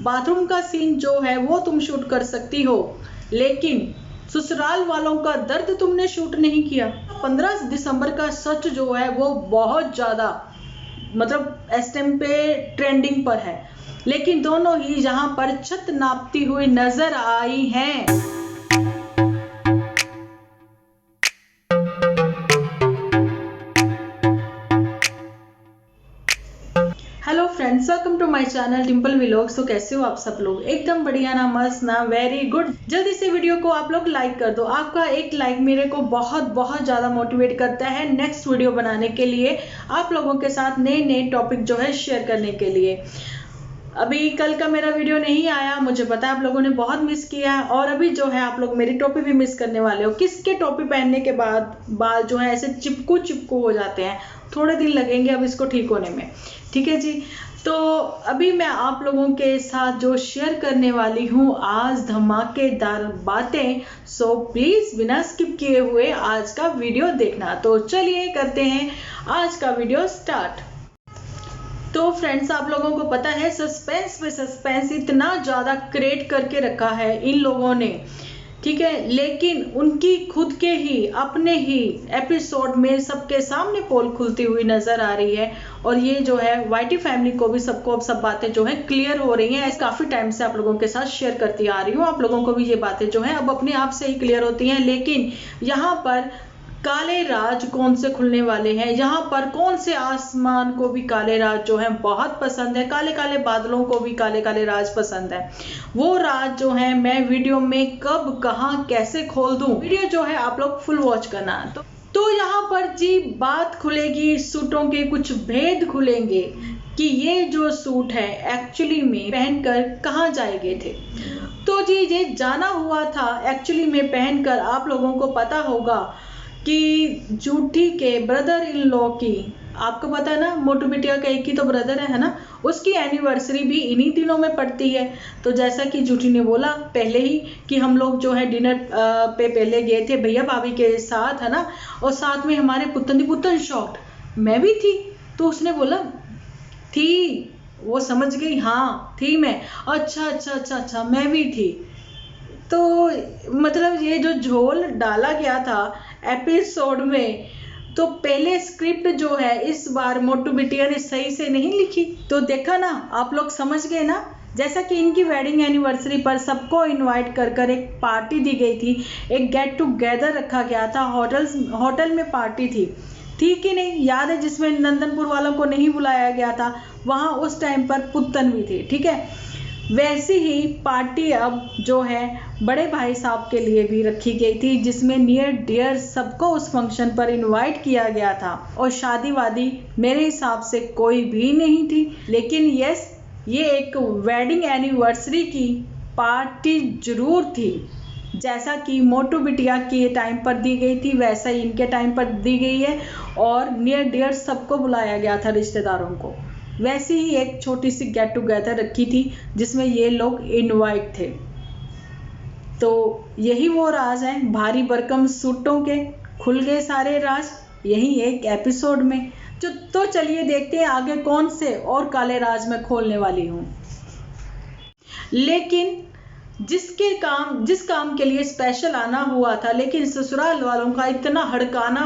Bathroom का scene जो है वो तुम शूट कर सकती हो, लेकिन ससुराल वालों का दर्द तुमने शूट नहीं किया। 15 दिसंबर का सच जो है वो बहुत ज़्यादा मतलब इस टाइम पे ट्रेंडिंग पर है, लेकिन दोनों ही यहाँ पर छत नापती हुई नजर आई हैं। Hello friends, welcome to my channel Dimple vlogs. तो कैसे हो आप सब लोग? एकदम बढ़िया ना, मस्त ना, वेरी गुड। जल्दी से वीडियो को आप लोग लाइक कर दो। आपका एक लाइक मेरे को बहुत बहुत ज्यादा मोटिवेट करता है नेक्स्ट वीडियो बनाने के लिए, आप लोगों के साथ नए नए टॉपिक जो है शेयर करने के लिए। अभी कल का मेरा वीडियो नहीं आया, मुझे पता है आप लोगों ने बहुत मिस किया है, और अभी जो है आप लोग मेरी टोपी भी मिस करने वाले हो। किसके टोपी पहनने के बाद बाल जो है ऐसे चिपकू चिपकू हो जाते हैं, थोड़े दिन लगेंगे अब इसको ठीक होने में, ठीक है जी। तो अभी मैं आप लोगों के साथ जो शेयर करने वाली हूँ आज धमाकेदार बातें, सो प्लीज बिना स्किप किए हुए आज का वीडियो देखना। तो चलिए करते हैं आज का वीडियो स्टार्ट। तो फ्रेंड्स, आप लोगों को पता है सस्पेंस पे सस्पेंस इतना ज़्यादा क्रिएट करके रखा है इन लोगों ने, ठीक है, लेकिन उनकी खुद के ही अपने ही एपिसोड में सबके सामने पोल खुलती हुई नजर आ रही है। और ये जो है वाईटी फैमिली को भी सबको अब सब बातें जो है क्लियर हो रही हैं। काफ़ी टाइम से आप लोगों के साथ शेयर करती आ रही हूँ, आप लोगों को भी ये बातें जो है अब अपने आप से ही क्लियर होती हैं। लेकिन यहाँ पर काले राज कौन से खुलने वाले हैं, यहाँ पर कौन से आसमान को भी काले राज जो है बहुत पसंद है, काले काले बादलों को भी काले काले राज पसंद है। वो राज जो है मैं वीडियो में कब कहाँ कैसे खोल दूं, वीडियो जो है आप लोग फुल वॉच करना। तो यहाँ पर जी बात खुलेगी, सूटों के कुछ भेद खुलेंगे कि ये जो सूट है एक्चुअली में पहनकर कहाँ जाए गए थे। तो जी ये जाना हुआ था एक्चुअली में पहनकर, आप लोगों को पता होगा कि जूठी के ब्रदर इन लॉ की, आपको पता है ना, मोटू बिटिया का एक ही तो ब्रदर है ना, उसकी एनिवर्सरी भी इन्हीं दिनों में पड़ती है। तो जैसा कि जूठी ने बोला पहले ही कि हम लोग जो है डिनर पे पहले गए थे भैया भाभी के साथ, है ना, और साथ में हमारे पुतन दी पुतन शॉट, मैं भी थी। तो उसने बोला थी, वो समझ गई, हाँ थी मैं, अच्छा अच्छा अच्छा अच्छा मैं भी थी। तो मतलब ये जो झोल डाला गया था एपिसोड में, तो पहले स्क्रिप्ट जो है इस बार मोटू बिटिया ने सही से नहीं लिखी। तो देखा ना, आप लोग समझ गए ना। जैसा कि इनकी वेडिंग एनिवर्सरी पर सबको इनवाइट कर कर एक पार्टी दी गई थी, एक गेट टुगेदर रखा गया था, होटल में पार्टी थी कि नहीं, याद है, जिसमें नंदनपुर वालों को नहीं बुलाया गया था, वहाँ उस टाइम पर पुत्तन भी थे, ठीक है। वैसी ही पार्टी अब जो है बड़े भाई साहब के लिए भी रखी गई थी, जिसमें नियर डियर सबको उस फंक्शन पर इनवाइट किया गया था। और शादी वादी मेरे हिसाब से कोई भी नहीं थी, लेकिन यस, ये एक वेडिंग एनिवर्सरी की पार्टी जरूर थी। जैसा कि मोटू बिटिया के टाइम पर दी गई थी वैसा ही इनके टाइम पर दी गई है, और नियर डियर सबको बुलाया गया था, रिश्तेदारों को। वैसी ही एक छोटी सी गेट टुगेदर रखी थी जिसमें ये लोग इनवाइट थे। तो यही वो राज है, भारी भरकम सूटों के खुल गए सारे राज यही एक एपिसोड में। तो चलिए देखते हैं आगे कौन से और काले राज मैं खोलने वाली हूँ। लेकिन जिस काम के लिए स्पेशल आना हुआ था, लेकिन ससुराल वालों का इतना हड़काना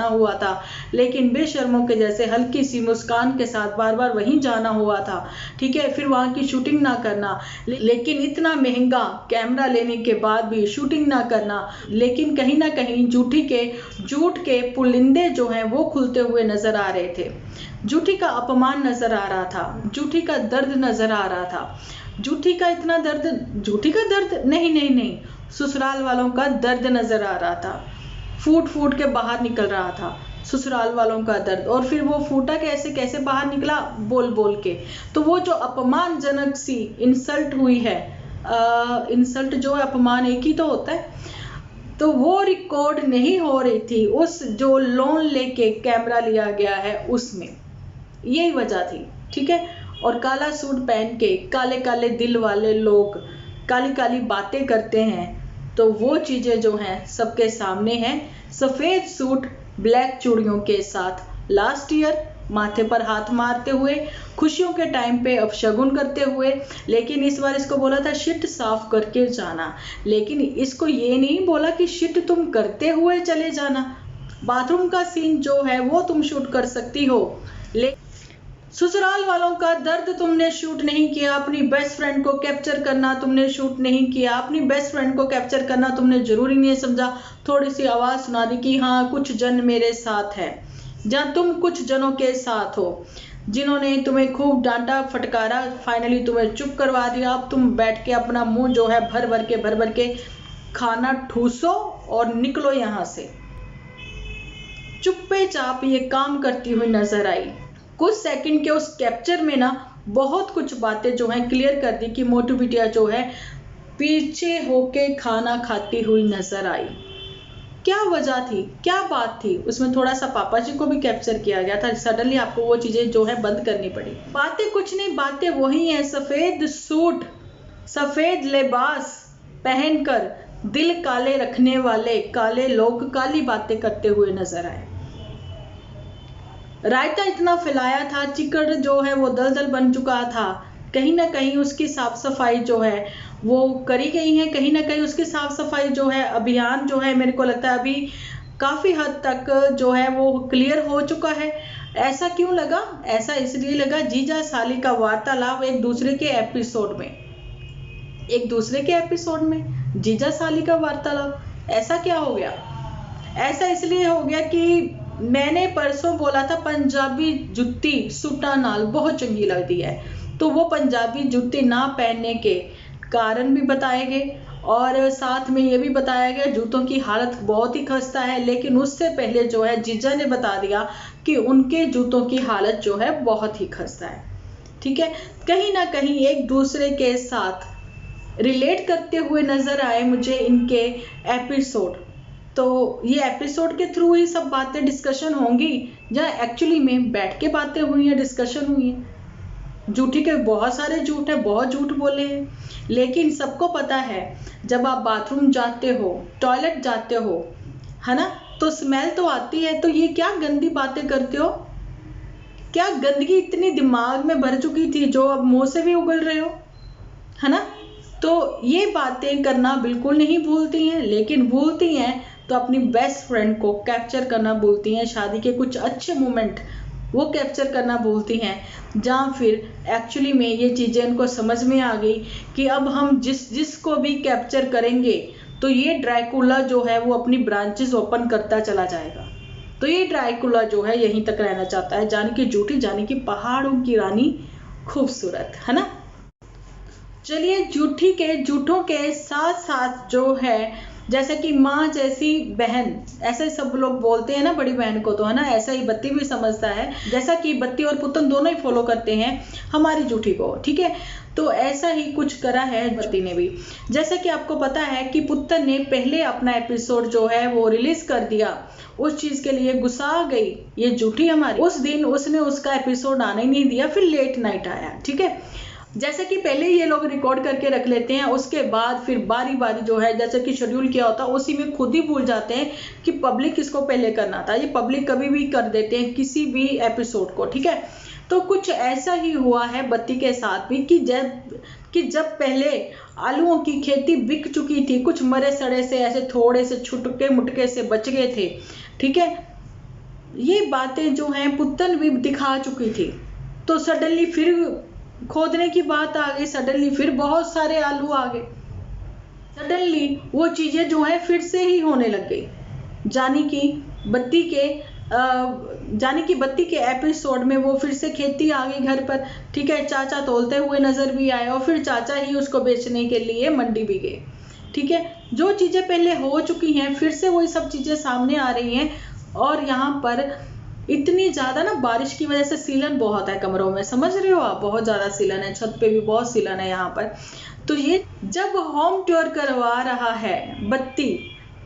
हुआ था, लेकिन बेशर्मों के जैसे हल्की सी मुस्कान के साथ बार बार वहीं जाना हुआ था, ठीक है। फिर वहां की शूटिंग ना करना, लेकिन इतना महंगा कैमरा लेने के बाद भी शूटिंग ना करना, लेकिन कहीं ना कहीं झूठ के पुलिंदे जो हैं वो खुलते हुए नजर आ रहे थे। झूठी का अपमान नजर आ रहा था, झूठी का दर्द नजर आ रहा था। झूठी का दर्द नहीं, ससुराल वालों का दर्द नजर आ रहा था, फूट फूट के बाहर निकल रहा था ससुराल वालों का दर्द। और फिर वो फूटा कैसे बाहर निकला, बोल बोल के। तो वो जो अपमानजनक सी इंसल्ट हुई है, इंसल्ट जो है, अपमान एक ही तो होता है, तो वो रिकॉर्ड नहीं हो रही थी उस जो लोन लेके कैमरा लिया गया है उसमें, यही वजह थी, ठीक है। और काला सूट पहन के काले काले दिल वाले लोग काली काली बातें करते हैं, तो वो चीजें जो हैं सबके सामने हैं। सफेद सूट ब्लैक चूड़ियों के साथ लास्ट ईयर माथे पर हाथ मारते हुए, खुशियों के टाइम पे अपशगुन करते हुए। लेकिन इस बार इसको बोला था शिट साफ करके जाना, लेकिन इसको ये नहीं बोला कि शिट तुम करते हुए चले जाना। बाथरूम का सीन जो है वो तुम शूट कर सकती हो, ससुराल वालों का दर्द तुमने शूट नहीं किया। अपनी बेस्ट फ्रेंड को कैप्चर करना तुमने शूट नहीं किया। अपनी बेस्ट फ्रेंड को कैप्चर करना तुमने जरूरी नहीं समझा। थोड़ी सी आवाज सुना दी कि हाँ कुछ जन मेरे साथ है, जहाँ तुम कुछ जनों के साथ हो जिन्होंने तुम्हें खूब डांटा फटकारा, फाइनली तुम्हें चुप करवा दिया। अब तुम बैठ के अपना मुंह जो है भर भर के खाना ठूसो और निकलो यहाँ से। चुप्पे चाप ये काम करती हुई नजर आई। कुछ सेकंड के उस कैप्चर में ना बहुत कुछ बातें जो हैं क्लियर कर दी कि मोटू बिटिया जो है पीछे होके खाना खाती हुई नजर आई। क्या वजह थी, क्या बात थी उसमें? थोड़ा सा पापा जी को भी कैप्चर किया गया था। सडनली आपको वो चीजें जो है बंद करनी पड़ी। बातें कुछ नहीं, बातें वही हैं। सफेद सूट, सफेद लिबास पहनकर दिल काले रखने वाले काले लोग काली बातें करते हुए नजर आए। रायता इतना फैलाया था, चिकड़ जो है वो दलदल बन चुका था। कहीं ना कहीं उसकी साफ सफाई जो है वो करी गई है, कहीं ना कहीं उसकी साफ सफाई जो है अभियान जो है मेरे को लगता है अभी काफी हद तक जो है वो क्लियर हो चुका है। ऐसा क्यों लगा? ऐसा इसलिए लगा जीजा साली का वार्तालाप एक दूसरे के एपिसोड में जीजा साली का वार्तालाप। ऐसा क्या हो गया? ऐसा इसलिए हो गया कि मैंने परसों बोला था पंजाबी जुत्ती सूटा नाल बहुत चंगी लगती है, तो वो पंजाबी जुत्ती ना पहनने के कारण भी बताए गए और साथ में ये भी बताया गया जूतों की हालत बहुत ही खस्ता है। लेकिन उससे पहले जो है जीजा ने बता दिया कि उनके जूतों की हालत जो है बहुत ही खस्ता है। ठीक है, कहीं ना कहीं एक दूसरे के साथ रिलेट करते हुए नजर आए मुझे इनके एपिसोड। तो ये एपिसोड के थ्रू ही सब बातें डिस्कशन होंगी या एक्चुअली में बैठ के बातें हुई हैं, डिस्कशन हुई है। झूठी के बहुत सारे झूठ है, बहुत झूठ बोले हैं, लेकिन सबको पता है जब आप बाथरूम जाते हो, टॉयलेट जाते हो, है ना, तो स्मेल तो आती है। तो ये क्या गंदी बातें करते हो? क्या गंदगी इतनी दिमाग में भर चुकी थी जो अब मुंह से भी उगल रहे हो, है ना? तो ये बातें करना बिल्कुल नहीं भूलती हैं, लेकिन भूलती हैं तो अपनी बेस्ट फ्रेंड को कैप्चर करना भूलती हैं। शादी के कुछ अच्छे मोमेंट वो कैप्चर करना भूलती हैं, जहाँ फिर एक्चुअली में ये चीज़ें उनको समझ में आ गई कि अब हम जिसको भी कैप्चर करेंगे तो ये ड्रैकुला जो है वो अपनी ब्रांचेस ओपन करता चला जाएगा। तो ये ड्रैकुला जो है यहीं तक रहना चाहता है, जाने की झूठी, जाने की पहाड़ों की रानी खूबसूरत, है ना। चलिए, झूठी के झूठों के साथ साथ जो है जैसे कि माँ जैसी बहन, ऐसे सब लोग बोलते हैं ना बड़ी बहन को, तो है ना, ऐसा ही बत्ती भी समझता है। जैसा कि बत्ती और पुतन दोनों ही फॉलो करते हैं हमारी झूठी को, ठीक है। तो ऐसा ही कुछ करा है बत्ती ने भी। जैसे कि आपको पता है कि पुतन ने पहले अपना एपिसोड जो है वो रिलीज कर दिया, उस चीज के लिए गुस्सा गई ये झूठी हमारी। उस दिन उसने उसका एपिसोड आने ही नहीं दिया, फिर लेट नाइट आया, ठीक है। जैसे कि पहले ये लोग रिकॉर्ड करके रख लेते हैं, उसके बाद फिर बारी बारी जो है जैसे कि शेड्यूल किया होता है उसी में खुद ही भूल जाते हैं कि पब्लिक किसको पहले करना था। ये पब्लिक कभी भी कर देते हैं किसी भी एपिसोड को, ठीक है। तो कुछ ऐसा ही हुआ है बत्ती के साथ भी कि जब पहले आलूओं की खेती बिक चुकी थी, कुछ मरे सड़े से ऐसे थोड़े से छुटके मुटके से बच गए थे, ठीक है। ये बातें जो हैं पुतन भी दिखा चुकी थी, तो सडनली फिर खोदने की बात आ गई, सडनली फिर बहुत सारे आलू आ गए, सडनली वो चीजें जो है फिर से ही होने लग गई। जानी कि बत्ती के एपिसोड में वो फिर से खेती आ गई घर पर, ठीक है। चाचा तोलते हुए नजर भी आए और फिर चाचा ही उसको बेचने के लिए मंडी भी गए, ठीक है। जो चीजें पहले हो चुकी हैं फिर से वही सब चीजें सामने आ रही हैं। और यहाँ पर इतनी ज्यादा ना बारिश की वजह से सीलन बहुत है कमरों में, समझ रहे हो आप, बहुत ज्यादा सीलन है, छत पे भी बहुत सीलन है यहाँ पर। तो ये जब होम टूर करवा रहा है बत्ती,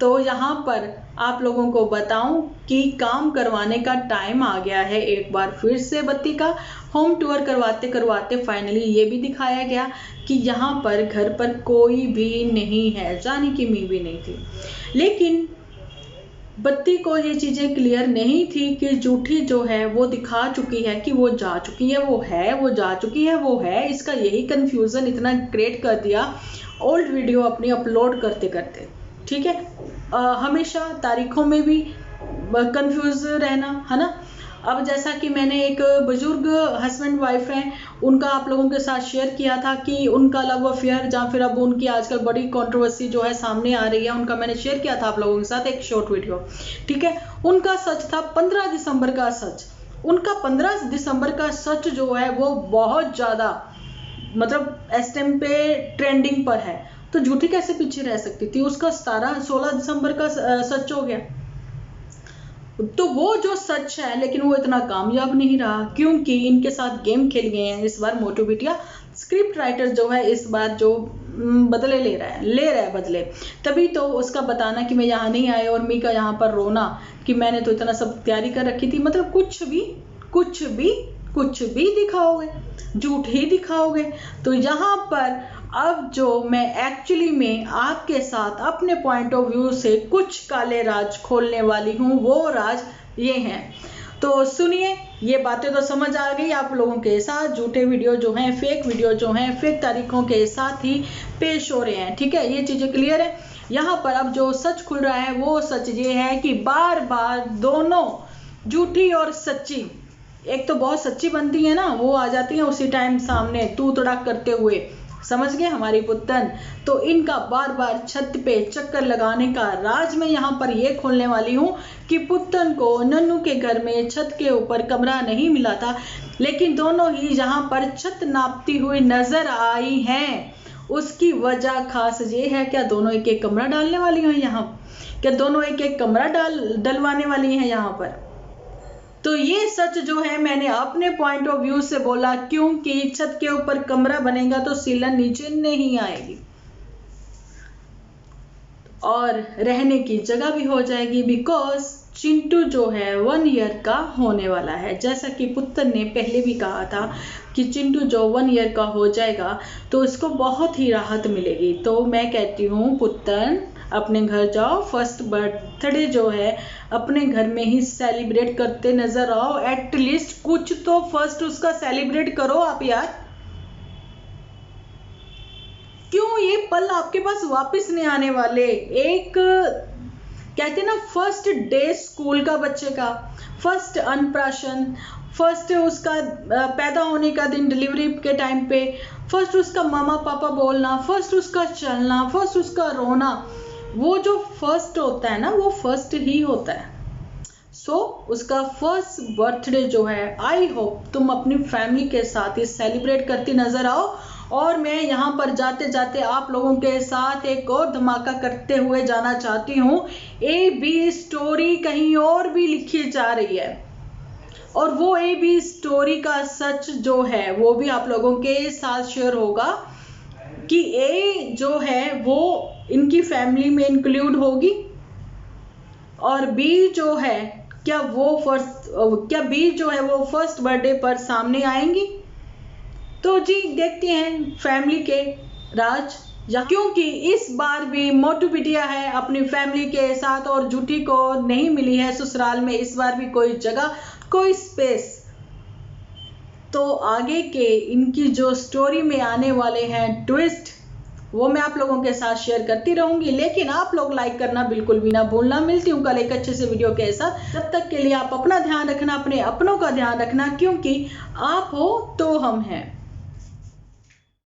तो यहाँ पर आप लोगों को बताऊं कि काम करवाने का टाइम आ गया है एक बार फिर से बत्ती का। होम टूर करवाते करवाते फाइनली ये भी दिखाया गया कि यहाँ पर घर पर कोई भी नहीं है, जाने की मी भी नहीं थी। लेकिन बत्ती को ये चीज़ें क्लियर नहीं थी कि जूठी जो है वो दिखा चुकी है कि वो जा चुकी है, वो है, वो जा चुकी है, वो है। इसका यही कन्फ्यूज़न इतना क्रिएट कर दिया ओल्ड वीडियो अपनी अपलोड करते करते। ठीक है, हमेशा तारीखों में भी कंफ्यूज रहना, है ना। अब जैसा कि मैंने एक बुजुर्ग हस्बैंड वाइफ हैं, उनका आप लोगों के साथ शेयर किया था कि उनका लव अफेयर या फिर अब उनकी आजकल बड़ी कंट्रोवर्सी जो है सामने आ रही है, उनका मैंने शेयर किया था आप लोगों के साथ एक शॉर्ट वीडियो। ठीक है, उनका सच था 15 दिसंबर का सच। उनका 15 दिसंबर का सच जो है वो बहुत ज़्यादा मतलब इस टाइम पे ट्रेंडिंग पर है, तो झूठी कैसे पीछे रह सकती थी। उसका 16 दिसंबर का सच हो गया। तो वो जो सच है, लेकिन वो इतना कामयाब नहीं रहा क्योंकि इनके साथ गेम खेल गए हैं इस बार मोटू बिटिया। स्क्रिप्ट राइटर जो है इस बार जो बदले ले रहा है बदले। तभी तो उसका बताना कि मैं यहाँ नहीं आया और मी का यहाँ पर रोना कि मैंने तो इतना सब तैयारी कर रखी थी। मतलब कुछ भी दिखाओगे, झूठ ही दिखाओगे। तो यहाँ पर अब जो मैं एक्चुअली में आपके साथ अपने पॉइंट ऑफ व्यू से कुछ काले राज खोलने वाली हूँ, वो राज ये हैं। तो सुनिए, ये बातें तो समझ आ गई आप लोगों के साथ। झूठे वीडियो जो हैं, फेक वीडियो जो हैं, फेक तारीखों के साथ ही पेश हो रहे हैं। ठीक है, ये चीज़ें क्लियर है। यहाँ पर अब जो सच खुल रहा है वो सच ये है कि बार बार दोनों झूठी और सच्ची, एक तो बहुत सच्ची बनती है ना, वो आ जाती है उसी टाइम सामने तू तड़ाक करते हुए, समझ गए हमारी पुत्तन। तो इनका बार बार छत पे चक्कर लगाने का राज मैं यहाँ पर ये खोलने वाली हूँ कि पुत्तन को नन्नू के घर में छत के ऊपर कमरा नहीं मिला था, लेकिन दोनों ही यहाँ पर छत नापती हुई नजर आई हैं। उसकी वजह खास ये है, क्या दोनों एक एक कमरा डालने वाली हैं यहाँ, क्या दोनों एक एक कमरा डलवाने वाली हैं यहाँ पर। तो ये सच जो है मैंने अपने पॉइंट ऑफ व्यू से बोला, क्योंकि छत के ऊपर कमरा बनेगा तो सीलन नीचे नहीं आएगी और रहने की जगह भी हो जाएगी। बिकॉज चिंटू जो है 1 ईयर का होने वाला है। जैसा कि पुत्तन ने पहले भी कहा था कि चिंटू जो 1 ईयर का हो जाएगा तो इसको बहुत ही राहत मिलेगी। तो मैं कहती हूँ पुत्तन अपने घर जाओ, फर्स्ट बर्थडे जो है अपने घर में ही सेलिब्रेट करते नजर आओ। एटलीस्ट कुछ तो फर्स्ट उसका सेलिब्रेट करो आप यार। क्यों ये पल आपके पास वापस नहीं आने वाले। एक कहते ना फर्स्ट डे स्कूल का बच्चे का, फर्स्ट अन्नप्राशन, फर्स्ट उसका पैदा होने का दिन डिलीवरी के टाइम पे, फर्स्ट उसका मामा पापा बोलना, फर्स्ट उसका चलना, फर्स्ट उसका रोना, वो जो फर्स्ट होता है ना वो फर्स्ट ही होता है। सो उसका फर्स्ट बर्थडे जो है आई होप तुम अपनी फैमिली के साथ ही सेलिब्रेट करती नजर आओ। और मैं यहाँ पर जाते जाते आप लोगों के साथ एक और धमाका करते हुए जाना चाहती हूँ। AB स्टोरी कहीं और भी लिखी जा रही है और वो AB स्टोरी का सच जो है वो भी आप लोगों के साथ शेयर होगा कि A जो है वो इनकी फैमिली में इंक्लूड होगी और B जो है क्या B जो है वो फर्स्ट बर्थडे पर सामने आएंगी। तो जी देखते हैं फैमिली के राज, क्योंकि इस बार भी मोटू बिटिया है अपनी फैमिली के साथ और झूठी को नहीं मिली है ससुराल में इस बार भी कोई जगह, कोई स्पेस। तो आगे के इनकी जो स्टोरी में आने वाले हैं ट्विस्ट वो मैं आप लोगों के साथ शेयर करती रहूंगी, लेकिन आप लोग लाइक करना बिल्कुल भी ना भूलना। मिलती हूँ कल एक अच्छे से वीडियो के साथ। तब तक के लिए आप अपना ध्यान रखना, अपने अपनों का ध्यान रखना, क्योंकि आप हो तो हम हैं।